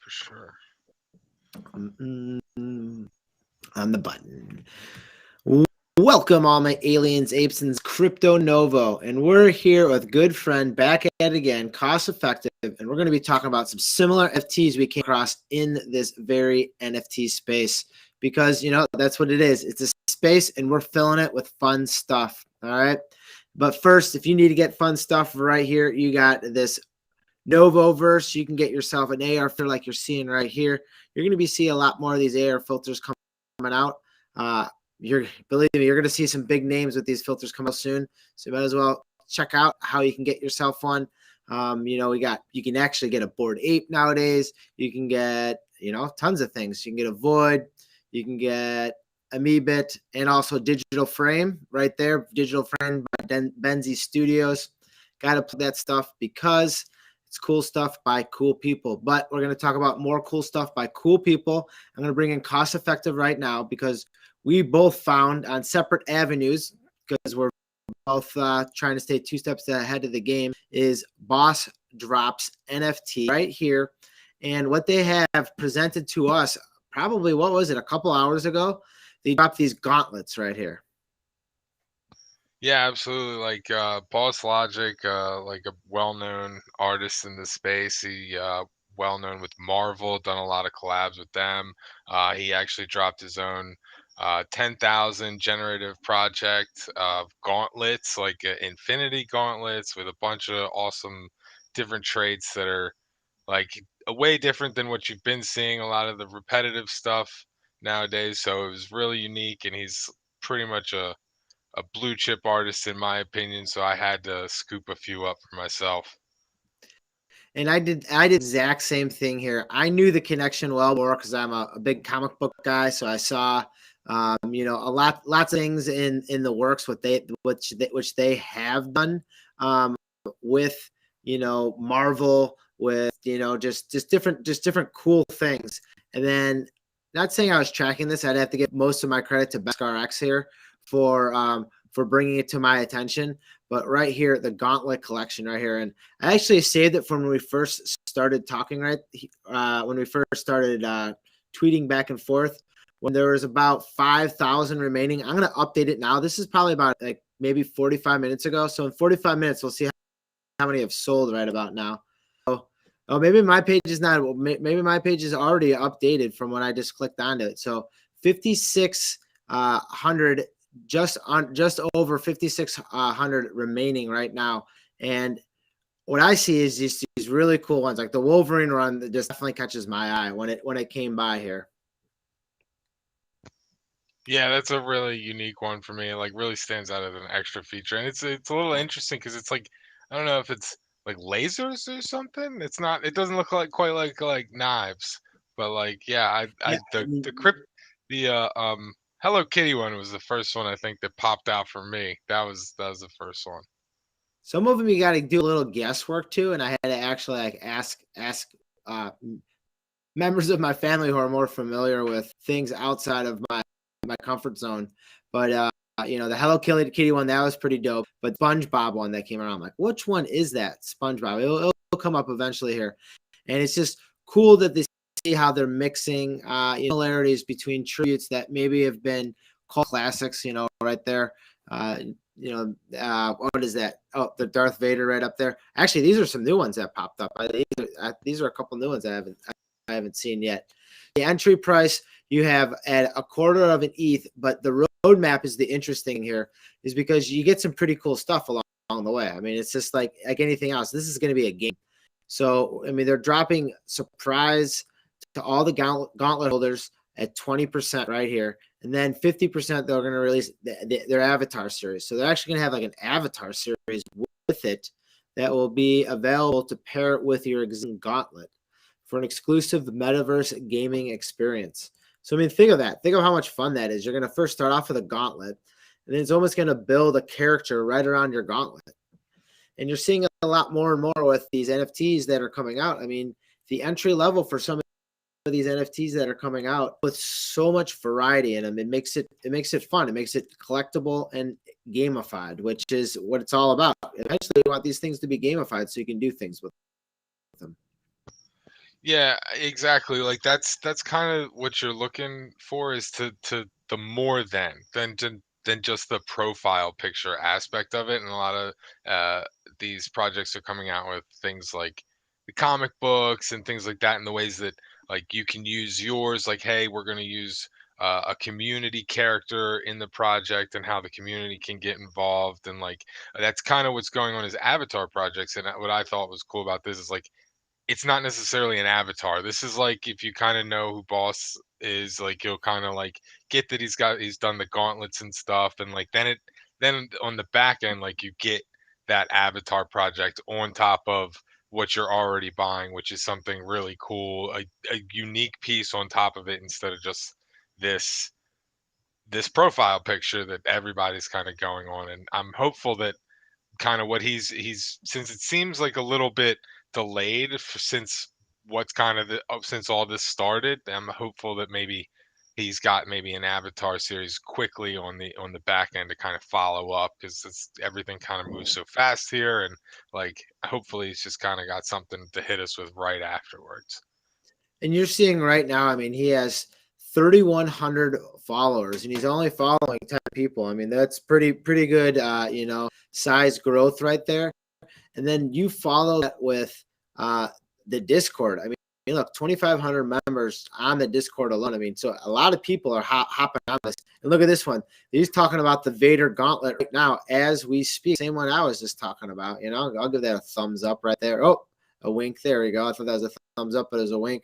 for sure. On the button. Welcome, all my aliens, apes, and crypto novo, and we're here with good friend back at it again, cost effective, and we're going to be talking about some similar NFTs we came across in this very NFT space because that's what it is. It's a space, and we're filling it with fun stuff. All right, but first, if you need to get fun stuff right here, you got this Novoverse. You can get yourself an AR filter like you're seeing right here. You're going to be seeing a lot more of these AR filters coming out. Believe me, you're going to see some big names with these filters come out soon. So you might as well check out how you can get yourself one. You can actually get a Bored Ape nowadays. You can get, tons of things. You can get a Void. You can get Amoebit and also Digital Frame right there. Digital Frame by Benzi Studios. Got to put that stuff because it's cool stuff by cool people. But we're going to talk about more cool stuff by cool people. I'm going to bring in cost effective right now because we both found on separate avenues, because we're both trying to stay 2 steps ahead of the game, is Boss Drops NFT right here. And what they have presented to us, probably, what was it, a couple hours ago? They dropped these gauntlets right here. Yeah, absolutely. Like Boss Logic, like a well-known artist in the space. He well-known with Marvel, done a lot of collabs with them. He actually dropped his own 10,000 generative project of gauntlets, like infinity gauntlets with a bunch of awesome different traits that are like way different than what you've been seeing, a lot of the repetitive stuff nowadays. So it was really unique, and he's pretty much a blue chip artist in my opinion, so I had to scoop a few up for myself. And I did exact same thing here. I knew the connection well more because I'm a big comic book guy, so I saw lots of things in the works which they have done with Marvel, with just different cool things. And then, not saying I was tracking this, I'd have to give most of my credit to BaskRX here for bringing it to my attention. But right here, the Gauntlet collection right here, and I actually saved it from when we first started talking. When we first started tweeting back and forth, when there was about 5,000 remaining. I'm gonna update it now. This is probably about like maybe 45 minutes ago. So in 45 minutes, we'll see how many have sold right about now. Oh, maybe my page is not. Maybe my page is already updated from when I just clicked onto it. So 5,600, just over 5,600 remaining right now. And what I see is these really cool ones, like the Wolverine run that just definitely catches my eye when it came by here. Yeah, that's a really unique one for me. It like really stands out as an extra feature, and it's a little interesting because it's like, I don't know if it's like lasers or something. It's not. It doesn't look like quite like knives, but like yeah, Yeah, the crypt the Hello Kitty one was the first one I think that popped out for me. That was the first one. some of them you got to do a little guesswork too, and I had to actually like ask uh, members of my family who are more familiar with things outside of my comfort zone. But the Hello Kitty one, that was pretty dope. But SpongeBob one that came around, I'm like, which one is that? SpongeBob. It'll come up eventually here, and it's just cool that they see how they're mixing similarities between tributes that maybe have been called classics. Right there. What is that? Oh, the Darth Vader right up there. Actually, these are some new ones that popped up. These are a couple new ones I haven't seen yet. The entry price you have at a quarter of an ETH, but the roadmap is the interesting here, is because you get some pretty cool stuff along the way. I mean, it's just like anything else. This is going to be a game. So, I mean, they're dropping surprise to all the gauntlet holders at 20% right here. And then 50% they're going to release their avatar series. So they're actually going to have like an avatar series with it that will be available to pair it with your existing gauntlet for an exclusive metaverse gaming experience. So, I mean, think of that. Think of how much fun that is. You're going to first start off with a gauntlet, and then it's almost going to build a character right around your gauntlet. And you're seeing a lot more and more with these NFTs that are coming out. I mean, the entry level for some of these NFTs that are coming out with so much variety in them, it makes it fun. It makes it collectible and gamified, which is what it's all about. Eventually, you want these things to be gamified so you can do things with them. Yeah, exactly. Like that's kind of what you're looking for, is to the more than just the profile picture aspect of it. And a lot of these projects are coming out with things like the comic books and things like that, in the ways that like you can use yours. Like, hey, we're going to use a community character in the project, and how the community can get involved, and like that's kind of what's going on as avatar projects. And what I thought was cool about this is like it's not necessarily an avatar. This is like, if you kind of know who Boss is, like you'll kind of like get that he's done the gauntlets and stuff, and like then on the back end, like you get that avatar project on top of what you're already buying, which is something really cool, a unique piece on top of it, instead of just this this profile picture that everybody's kind of going on. And I'm hopeful that kind of what he's since it seems like a little bit delayed since what's kind of since all this started. I'm hopeful that maybe he's got maybe an Avatar series quickly on the back end to kind of follow up, because it's everything kind of moves so fast here. And like hopefully he's just kind of got something to hit us with right afterwards. And you're seeing right now, I mean, he has 3,100 followers, and he's only following 10 people. I mean, that's pretty good, size growth right there. And then you follow that with uh, the Discord. I mean, look, 2,500 members on the Discord alone. I mean, so a lot of people are hopping on this. And look at this one. He's talking about the Vader Gauntlet right now as we speak. Same one I was just talking about. I'll give that a thumbs up right there. Oh, a wink. There we go. I thought that was a thumbs up, but it was a wink.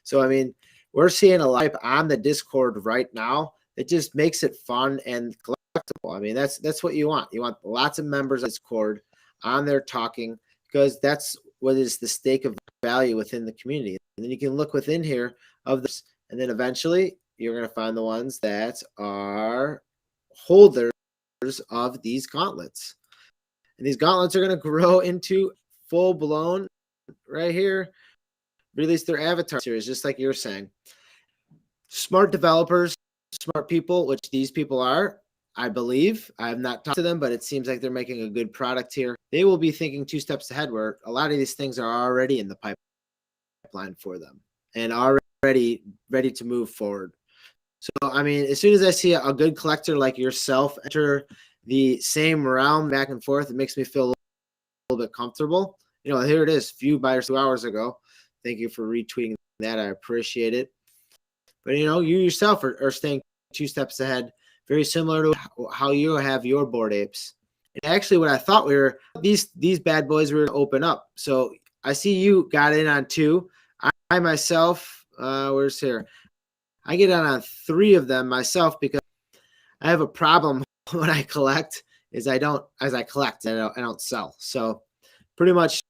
So, I mean, we're seeing a lot on the Discord right now. It just makes it fun and collectible. I mean, that's what you want. You want lots of members of Discord on there talking, because that's what is the stake of value within the community. And then you can look within here of this, and then eventually you're going to find the ones that are holders of these gauntlets. And these gauntlets are going to grow into full blown right here, release their avatar series, just like you were saying. Smart developers, smart people, which these people are, I believe. I have not talked to them, but it seems like they're making a good product here. They will be thinking two steps ahead, where a lot of these things are already in the pipeline for them and already ready to move forward. So, I mean, as soon as I see a good collector like yourself enter the same realm back and forth, it makes me feel a little bit comfortable. Here it is, few buyers 2 hours ago. Thank you for retweeting that. I appreciate it. But you yourself are staying two steps ahead, very similar to how you have your Bored Apes. And actually, what I thought these bad boys were going to open up. So I see you got in on two. I myself, where's here? I get on 3 of them myself, because I have a problem when I collect. Is I don't sell. So pretty much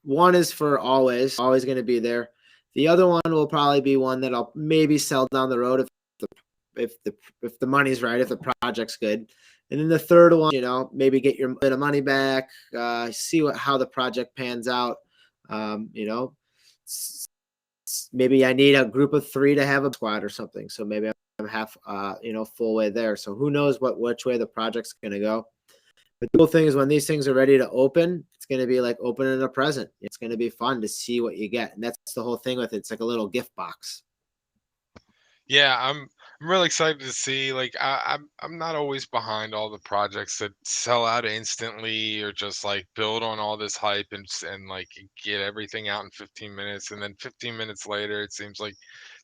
one is for always going to be there. The other one will probably be one that I'll maybe sell down the road if the money's right, if the project's good. And then the third one, maybe get your bit of money back, see how the project pans out. Maybe I need a group of 3 to have a squad or something. So maybe I'm half, full way there. So who knows which way the project's going to go. But the cool thing is, when these things are ready to open, it's going to be like opening a present. It's going to be fun to see what you get. And that's the whole thing with it. It's like a little gift box. Yeah, I'm really excited to see. Like I'm not always behind all the projects that sell out instantly, or just like build on all this hype and like get everything out in 15 minutes, and then 15 minutes later it seems like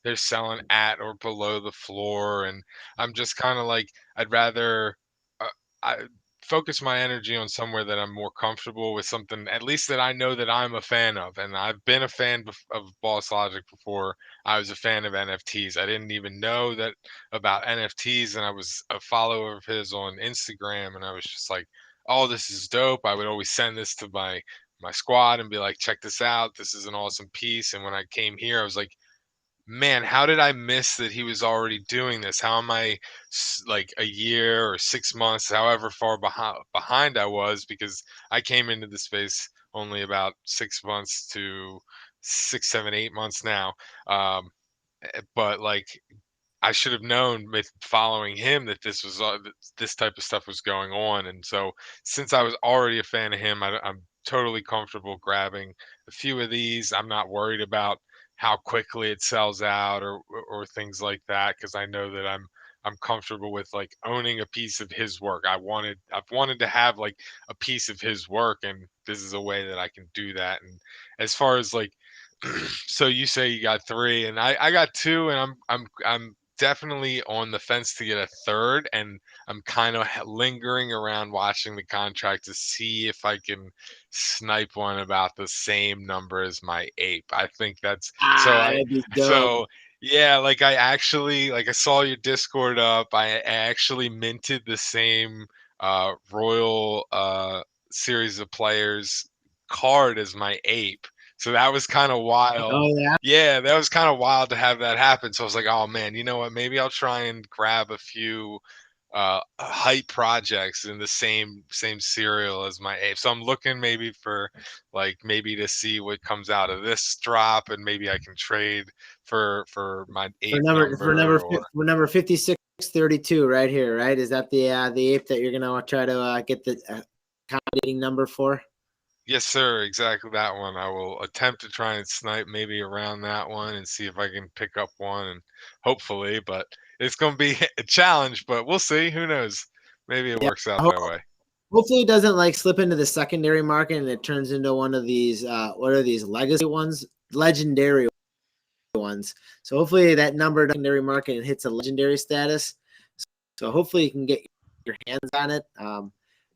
they're selling at or below the floor. And I'm just kind of like, I'd rather uh, I focus my energy on somewhere that I'm more comfortable with, something at least that I know that I'm a fan of. And I've been a fan of Boss Logic before. I was a fan of NFTs. I didn't even know that about NFTs, and I was a follower of his on Instagram, and I was just like, "Oh, this is dope." I would always send this to my squad and be like, "Check this out. This is an awesome piece." And when I came here, I was like, man, how did I miss that he was already doing this? How am I like a year or 6 months, however far behind I was, because I came into the space only about 6 months to 6, 7, 8 months now. Um, but like I should have known with following him that this was this type of stuff was going on. And so since I was already a fan of him, I'm totally comfortable grabbing a few of these. I'm not worried about how quickly it sells out or things like that, because I know that I'm comfortable with like owning a piece of his work. I've wanted to have like a piece of his work, and this is a way that I can do that. And as far as like so you say you got three, and I got two, and I'm definitely on the fence to get a third, and I'm kind of lingering around watching the contract to see if I can snipe one about the same number as my ape. I think that's so I That'd be dope. so yeah, like I actually like I saw your Discord up. I actually minted the same Royal series of players card as my ape. So that was kind of wild. Oh yeah. Yeah, that was kind of wild to have that happen. So I was like, oh man, you know what? Maybe I'll try and grab a few hype projects in the same serial as my ape. So I'm looking maybe for like maybe to see what comes out of this drop, and maybe I can trade for my ape number or For number 5632 right here, right? Is that the ape that you're gonna try to get the accommodating number for? yes, sir, exactly that one. I will attempt to try and snipe maybe around that one and see if I can pick up one, and hopefully, but it's going to be a challenge, but we'll see. Who knows? Maybe it Yeah. works out that way. Hopefully it doesn't like slip into the secondary market and it turns into one of these what are these legacy ones? Legendary ones. So hopefully that number secondary market and hits a legendary status. So hopefully you can get your hands on it.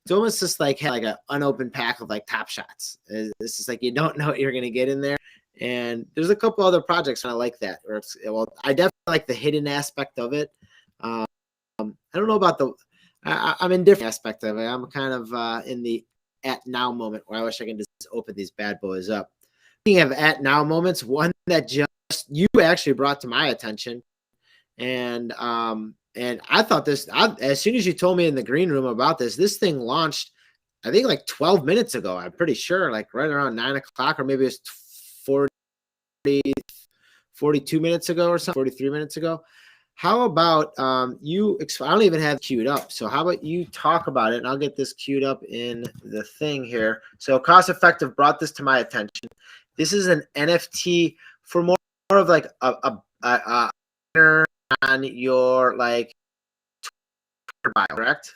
It's almost just like an unopened pack of like Top Shots. It's just like you don't know what you're gonna get in there. And there's a couple other projects I like that. Or I definitely like the hidden aspect of it. I don't know about I'm in different aspect of it. I'm kind of in the at now moment where I wish I can just open these bad boys up. Speaking of at now moments, one that just you actually brought to my attention, and I thought as soon as you told me in the green room about this thing launched, I think like 12 minutes ago. I'm pretty sure, like right around 9 o'clock, or maybe it's 40, 42 minutes ago or something, 43 minutes ago. How about I don't even have queued up. So how about you talk about it, and I'll get this queued up in the thing here. So Cost Effective brought this to my attention. This is an NFT for more of like a on your like Twitter bio, correct?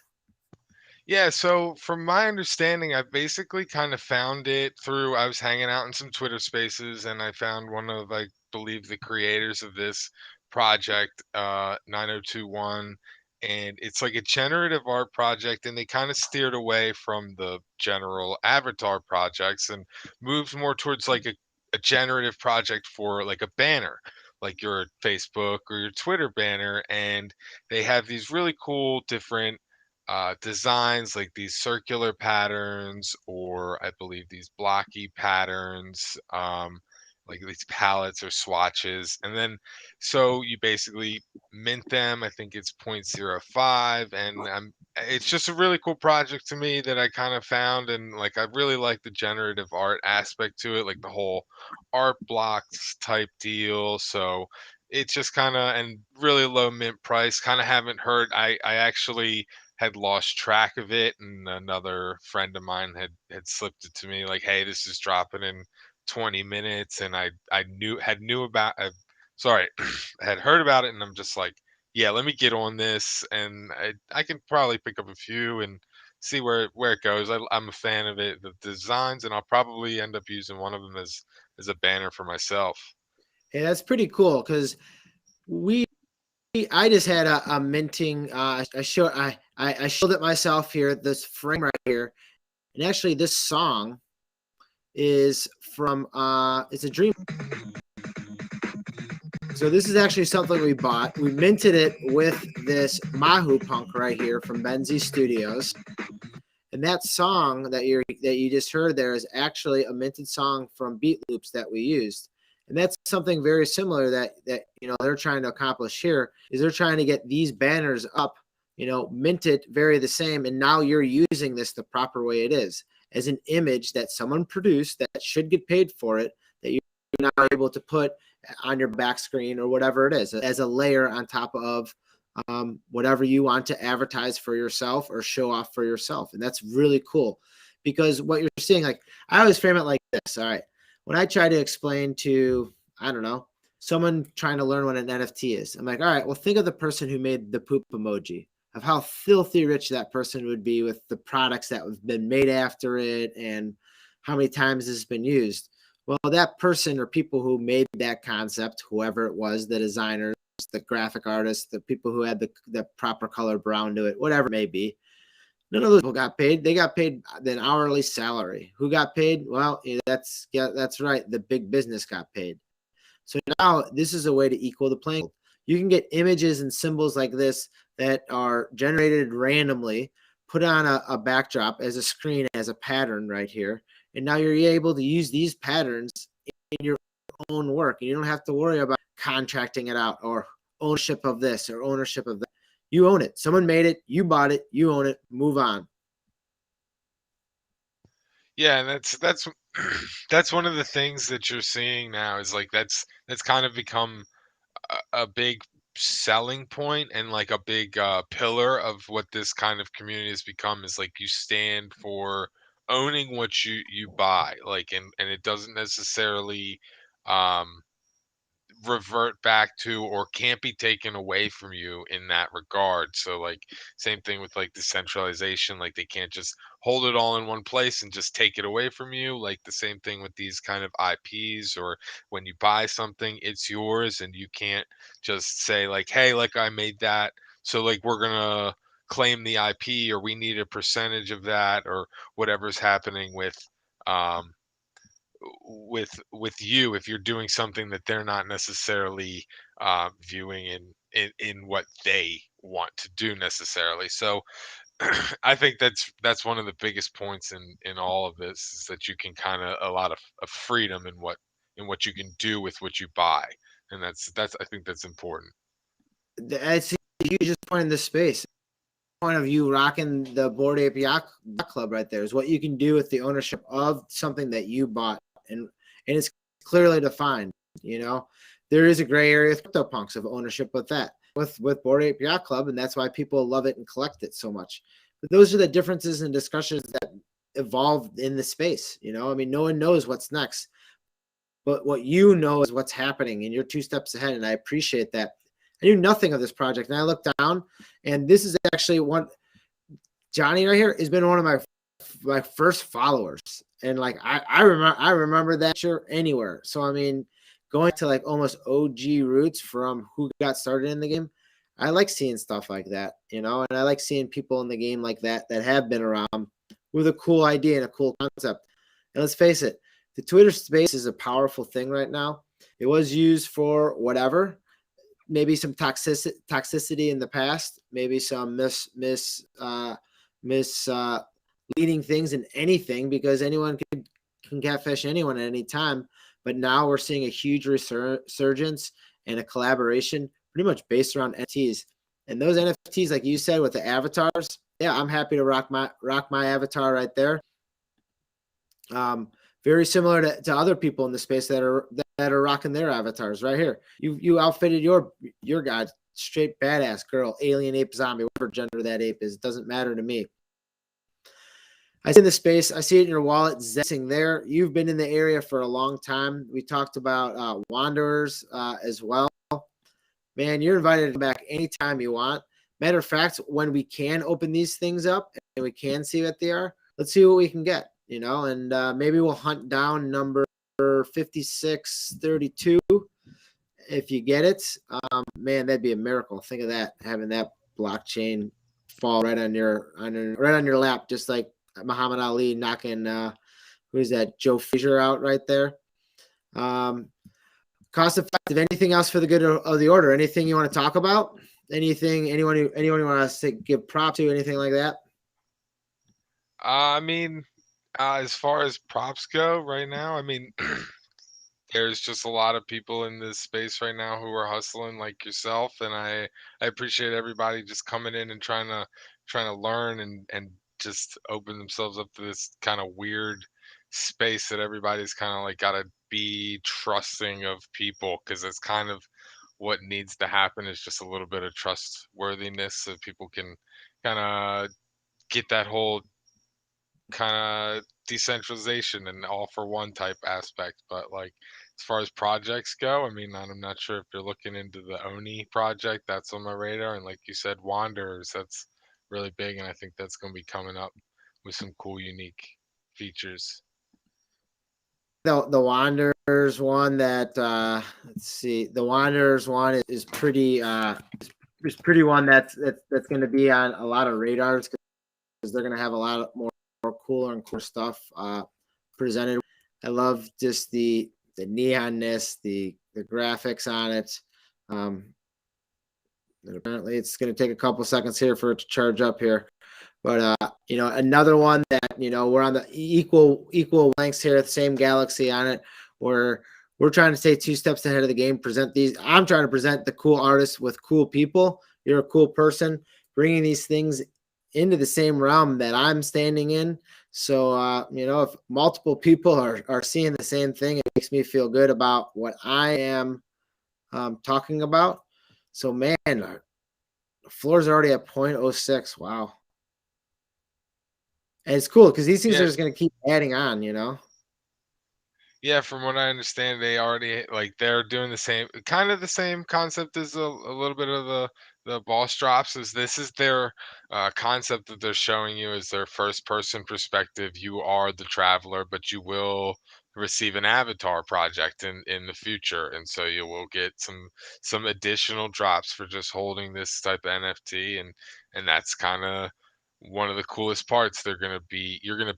Yeah, so from my understanding, I basically kind of found it through I was hanging out in some Twitter spaces, and I found one of I believe the creators of this project, 9021, and it's like a generative art project, and they kind of steered away from the general avatar projects and moved more towards like a generative project for like a banner, like your Facebook or your Twitter banner, and they have these really cool different designs like these circular patterns, or I believe these blocky patterns, like these palettes or swatches. And then so you basically mint them. I think it's 0.05. And it's just a really cool project to me that I kind of found. And like, I really like the generative art aspect to it, like the whole art blocks type deal. So it's just kind of, and really low mint price. Kind of haven't heard. I actually had lost track of it, and another friend of mine had slipped it to me like, hey, this is dropping in 20 minutes, and I knew about sorry, had heard about it, and I'm just like, yeah, let me get on this, and I can probably pick up a few and see where it goes. I'm a fan of it, the designs, and I'll probably end up using one of them as a banner for myself. Hey, that's pretty cool because we I just had a minting. I showed it myself here. This frame right here, and actually, this song is from it's a dream. So this is actually something we bought. We minted it with this Mahu Punk right here from Benzi Studios, and that song that you just heard there is actually a minted song from Beat Loops that we used. And that's something very similar that they're trying to accomplish here is they're trying to get these banners up, minted very the same, and now you're using this the proper way it is as an image that someone produced that should get paid for it, that you're now able to put on your back screen or whatever it is as a layer on top of whatever you want to advertise for yourself or show off for yourself. And that's really cool because what you're seeing, like I always frame it like this. All right, when I try to explain to, I don't know, someone trying to learn what an NFT is, I'm like, all right, well, think of the person who made the poop emoji, of how filthy rich that person would be with the products that have been made after it and how many times it's been used. Well, that person or people who made that concept, whoever it was, the designers, the graphic artists, the people who had the proper color brown to it, whatever it may be, none of those people got paid. They got paid an hourly salary. Who got paid? Well, that's right. The big business got paid. So now this is a way to equal the playing field. You can get images and symbols like this that are generated randomly, put on a backdrop as a screen, as a pattern right here. And now you're able to use these patterns in your own work. And you don't have to worry about contracting it out or ownership of this or ownership of that. You own it. Someone made it. You bought it. You own it. Move on. Yeah, and that's that's one of the things that you're seeing now is like that's kind of become a big selling point and like a big pillar of what this kind of community has become is like you stand for owning what you buy like and it doesn't necessarily um revert back to or can't be taken away from you in that regard. So like same thing with like decentralization, like they can't just hold it all in one place and just take it away from you. Like the same thing with these kind of IPs or when you buy something, it's yours and you can't just say like, "Hey, like I made that, so like we're going to claim the IP or we need a percentage of that or whatever's happening um with you if you're doing something that they're not necessarily viewing in what they want to do necessarily. So I think that's one of the biggest points in all of this is that you can kind of a lot of freedom in what you can do with what you buy, and that's I think that's important. That's a huge point in this space. Point of you rocking the Board Ape Yacht Club right there is what you can do with the ownership of something that you bought, and it's clearly defined. You know, there is a gray area with CryptoPunks of ownership with that with Board Ape Yacht Club, and that's why people love it and collect it so much. But those are the differences and discussions that evolved in the space. You know, I mean, no one knows what's next, but what you know is what's happening, and you're 2 steps ahead, and I appreciate that. I knew nothing of this project, and I looked down, and this is actually one. Johnny right here has been one of my first followers, and like I remember that sure anywhere. So I mean, going to like almost OG roots from who got started in the game, I like seeing stuff like that, you know, and I like seeing people in the game like that have been around with a cool idea and a cool concept. And let's face it, the Twitter space is a powerful thing right now. It was used for whatever, maybe some toxicity in the past, maybe some mis leading things in anything because anyone can catfish anyone at any time. But now we're seeing a huge resurgence and a collaboration pretty much based around NFTs. And those NFTs, like you said, with the avatars, yeah, I'm happy to rock my avatar right there. Um, Very similar to other people in the space that are rocking their avatars right here. You outfitted your god straight badass girl, alien ape zombie, whatever gender that ape is, it doesn't matter to me. I see in the space, I see it in your wallet, zesting there. You've been in the area for a long time. We talked about wanderers as well. Man, you're invited to come back anytime you want. Matter of fact, when we can open these things up and we can see what they are, let's see what we can get, you know, and maybe we'll hunt down number 5632 if you get it. Man, that'd be a miracle. Think of that, having that blockchain fall right on your lap, just like Muhammad Ali knocking who is that, Joe Frazier out right there. Um, Cost effective. Anything else for the good of the order? Anything you want to talk about? Anyone you want us to give props to? Anything like that? I mean, as far as props go right now, I mean, there's just a lot of people in this space right now who are hustling like yourself, and I appreciate everybody just coming in and trying to learn and just open themselves up to this kind of weird space that everybody's kind of like got to be trusting of people because it's kind of what needs to happen is just a little bit of trustworthiness so people can kind of get that whole kind of decentralization and all for one type aspect. But like as far as projects go, I mean, I'm not sure if you're looking into the Oni project. That's on my radar, and like you said, Wanderers. That's really big, and I think that's going to be coming up with some cool, unique features. The Wanderers one that let's see, the Wanderers one is pretty is pretty one that's going to be on a lot of radars because they're going to have a lot more cooler and cooler stuff presented. I love just the neonness, the graphics on it. Um, and apparently, it's going to take a couple seconds here for it to charge up here. But another one that we're on the equal lengths here, the same galaxy on it. Where we're trying to stay 2 steps ahead of the game. Present these. I'm trying to present the cool artists with cool people. You're a cool person, bringing these things into the same realm that I'm standing in. So if multiple people are seeing the same thing, it makes me feel good about what I am talking about. So man, the floor's already at 0.06. Wow. And it's cool because these things are Yeah, just going to keep adding on. yeah, from what I understand, they already like they're doing the same kind of the same concept as a little bit of the boss drops. Is this is their concept that they're showing you as their first person perspective. You are the traveler, but you will receive an avatar project in the future, and so you will get some additional drops for just holding this type of NFT, and that's kind of one of the coolest parts. You're gonna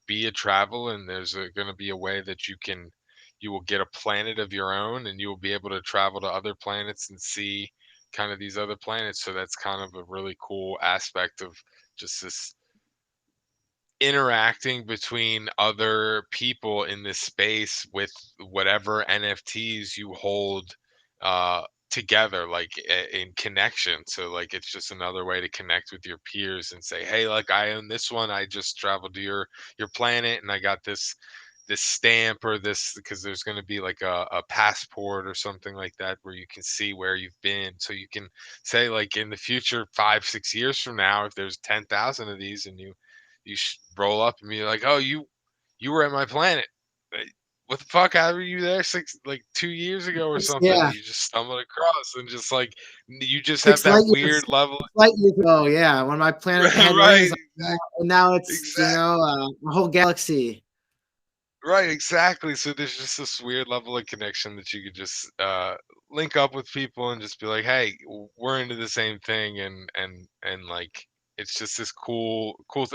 be a traveler, and there's gonna be a way that you will get a planet of your own, and you will be able to travel to other planets and see kind of these other planets. So that's kind of a really cool aspect of just this interacting between other people in this space with whatever NFTs you hold uh together, like in connection. So like it's just another way to connect with your peers and say, hey, like I own this one, I just traveled to your planet and I got this stamp or this, because there's going to be like a passport or something like that where you can see where you've been, so you can say like in the future 5 6 years from now, if there's 10,000 of these and roll up and be like, oh, you were at my planet. What the fuck, how were you there 2 years ago or something? Yeah, You just stumbled across, and just like you just have six that light years. weird level. Light years ago, yeah, when my planet had rings, Right, on it, and now it's exactly. a whole galaxy. Right, exactly. So there's just this weird level of connection that you could just link up with people and just be like, "Hey, we're into the same thing," and like it's just this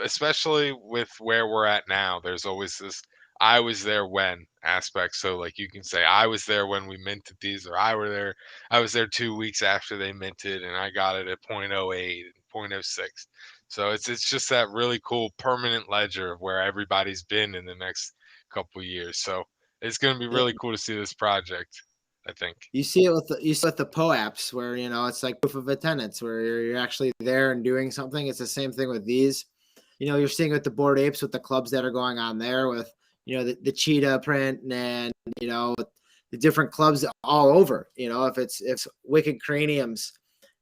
especially with where we're at now. There's always this "I was there when" aspect. So like you can say, "I was there when we minted these," or I was there 2 weeks after they minted, and I got it at point oh 0.08 and point oh 0.06." So it's just that really cool permanent ledger of where everybody's been in the next couple years. So it's going to be Yeah, really cool to see this project, I think. you see it with the POAPs where it's like proof of attendance where you're actually there and doing something. It's the same thing with these. You're seeing with the Bored Apes with the clubs that are going on there with the cheetah print and the different clubs all over. If it's wicked craniums,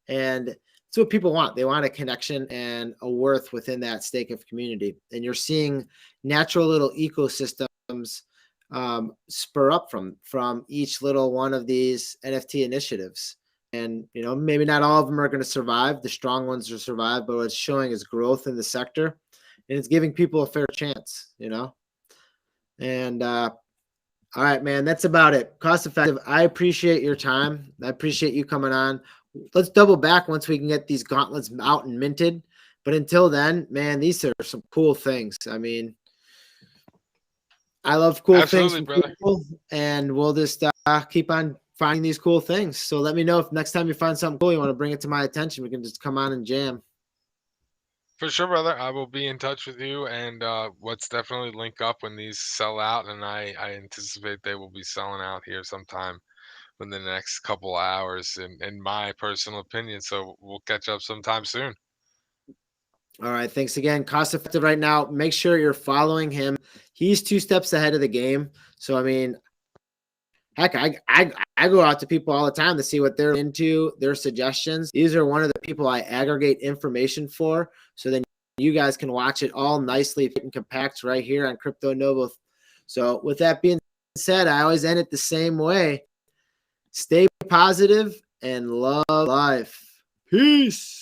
and it's what people want. They want a connection and a worth within that stake of community. And you're seeing natural little ecosystems spur up from each little one of these NFT initiatives. And maybe not all of them are going to survive. The strong ones will survive, but what it's showing is growth in the sector, and it's giving people a fair chance. And all right, man, that's about it. Cost effective. I appreciate your time. I appreciate you coming on. Let's double back once we can get these gauntlets out and minted. But until then, man, these are some cool things. I mean, I love cool things Absolutely, from brother. people, and we'll just keep on finding these cool things. So let me know if next time you find something cool, you want to bring it to my attention. We can just come on and jam. For sure, brother. I will be in touch with you, and let's definitely link up when these sell out. And I anticipate they will be selling out here sometime in the next couple hours, in my personal opinion. So we'll catch up sometime soon. All right. Thanks again. Cost effective right now. Make sure you're following him. He's 2 steps ahead of the game. So, I mean, heck, I go out to people all the time to see what they're into, their suggestions. These are one of the people I aggregate information for. So then you guys can watch it all nicely and compact right here on Crypto Novo. So with that being said, I always end it the same way. Stay positive and love life. Peace.